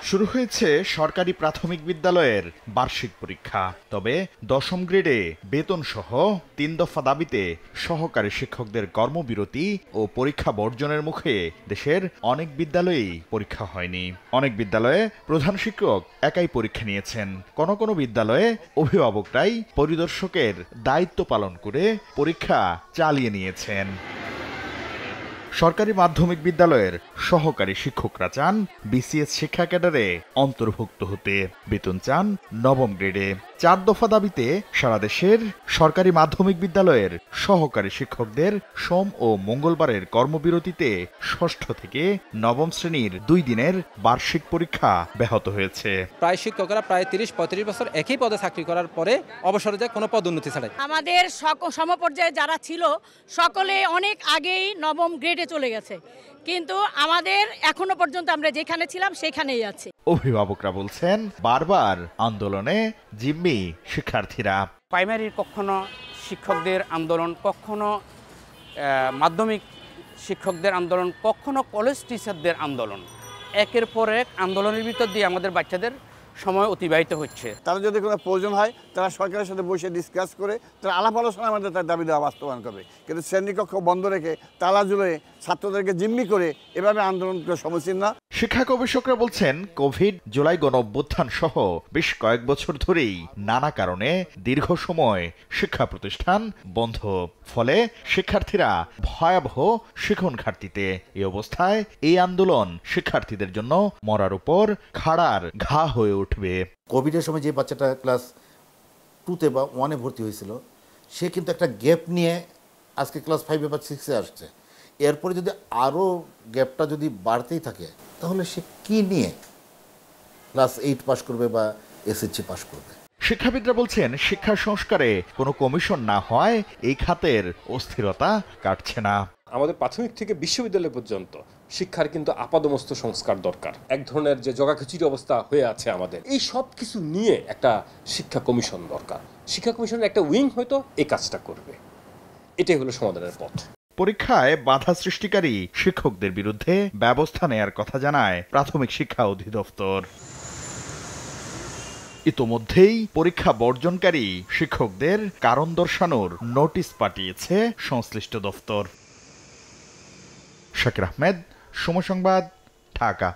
শুরু হয়েছে সরকারি প্রাথমিক বিদ্যালয়ের বার্ষিক পরীক্ষা। তবে দশম গ্রেডে বেতন সহ ৩ দফা দাবিতে সহকারী শিক্ষকদের কর্মবিরতি ও পরীক্ষা বর্জনের মুখে দেশের অনেক বিদ্যালয়েই পরীক্ষা হয়নি। অনেক বিদ্যালয়ে প্রধান শিক্ষক একাই পরীক্ষা নিয়েছেন। কোনো কোনো বিদ্যালয়ে অভিভাবকরাই পরিদর্শকের দায়িত্ব পালন করে পরীক্ষা চালিয়ে নিয়েছেন। সরকারি মাধ্যমিক বিদ্যালয়ের সহকারী শিক্ষকরা চান বিসিএস শিক্ষা ক্যাডারে অন্তর্ভুক্ত হতে, বেতন চান নবম গ্রেডে। ৪ দফা দাবিতে সারা দেশের সরকারি মাধ্যমিক বিদ্যালয়ের সহকারী শিক্ষকদের সোম ও মঙ্গলবারের কর্মবিরতিতে ষষ্ঠ থেকে নবম শ্রেণীর ২ দিনের বার্ষিক পরীক্ষা ব্যাহত হয়েছে। প্রায় শিক্ষকরা প্রায় ৩০-৩৫ বছর একই পদে চাকরি করার পরে অবসরে যায় কোনো পদোন্নতি ছাড়াই। আমাদের সমপর্যায়ে যারা ছিল সকলে অনেক আগেই নবম গ্রেডে চলে গেছে, কিন্তু আমাদের এখনো পর্যন্ত আমরা যেখানে ছিলাম সেখানেই আছি। অভিভাবকরা বলছেন বারবার আন্দোলনে জিম্মি শিক্ষার্থীরা। প্রাইমারির কখনো শিক্ষকদের আন্দোলন, কখনো মাধ্যমিক শিক্ষকদের আন্দোলন, কখনো কলেজ টিচারদের আন্দোলন, একের পর এক আন্দোলনের ভিতর দিয়ে আমাদের বাচ্চাদের সময় অতিবাহিত হচ্ছে। তারা যদি কোনো প্রয়োজন হয় তারা সরকারের সাথে বসে ডিসকাস করে তারা আলাপ আলোচনার মধ্যে তার দাবি দেওয়া বাস্তবায়ন করবে, কিন্তু শ্রেণীকক্ষ বন্ধ রেখে তালা ঝুলিয়ে ছাত্রদেরকে জিম্মি করে এভাবে আন্দোলন করে সমীচীন না। শিক্ষা গবেষকরা বলছেন কোভিড, জুলাই গণঅভ্যুত্থান সহ বেশ কয়েক বছর ধরেই নানা কারণে দীর্ঘ সময় শিক্ষা প্রতিষ্ঠান বন্ধ, ফলে শিক্ষার্থীরা ভয়াবহ শিখন ঘাটতিতে। এই অবস্থায় এই আন্দোলন শিক্ষার্থীদের জন্য মরার উপর খাড়ার ঘা হয়ে উঠবে। কোভিডের সময় যে বাচ্চাটা ক্লাস 2তে বা 1-এ ভর্তি হয়েছিল, সে কিন্তু একটা গ্যাপ নিয়ে আজকে ক্লাস 5-এ বা 6-এ আসছে। এরপরে যদি আরও গ্যাপটা যদি বাড়তেই থাকে তাহলে সে কি নিয়ে ক্লাস 8 পাস করবে বা এসএসসি পাস করবে? শিক্ষাবিদরা বলছেন শিক্ষা সংস্কারে কোনো কমিশন না হয় এই খাতের অস্থিরতা কাটছে না। আমাদের প্রাথমিক থেকে বিশ্ববিদ্যালয় পর্যন্ত শিক্ষার কিন্তু আপাদমস্ত সংস্কার দরকার। এক ধরনের যে জগাখিচুড়ি অবস্থা হয়ে আছে আমাদের, এই সব কিছু নিয়ে একটা শিক্ষা কমিশন দরকার। শিক্ষা কমিশনের একটা উইং হয়তো এই কাজটা করবে, এটাই হলো সমাধানের পথ। পরীক্ষায় বাধা সৃষ্টিকারী শিক্ষকদের বিরুদ্ধে ব্যবস্থা নেয়ার কথা জানায় প্রাথমিক শিক্ষা অধিদপ্তর। ইতোমধ্যেই পরীক্ষা বর্জনকারী শিক্ষকদের কারণ দর্শানোর নোটিশ পাঠিয়েছে সংশ্লিষ্ট দফতর। শাকির আহমেদ, সময় সংবাদ, ঢাকা।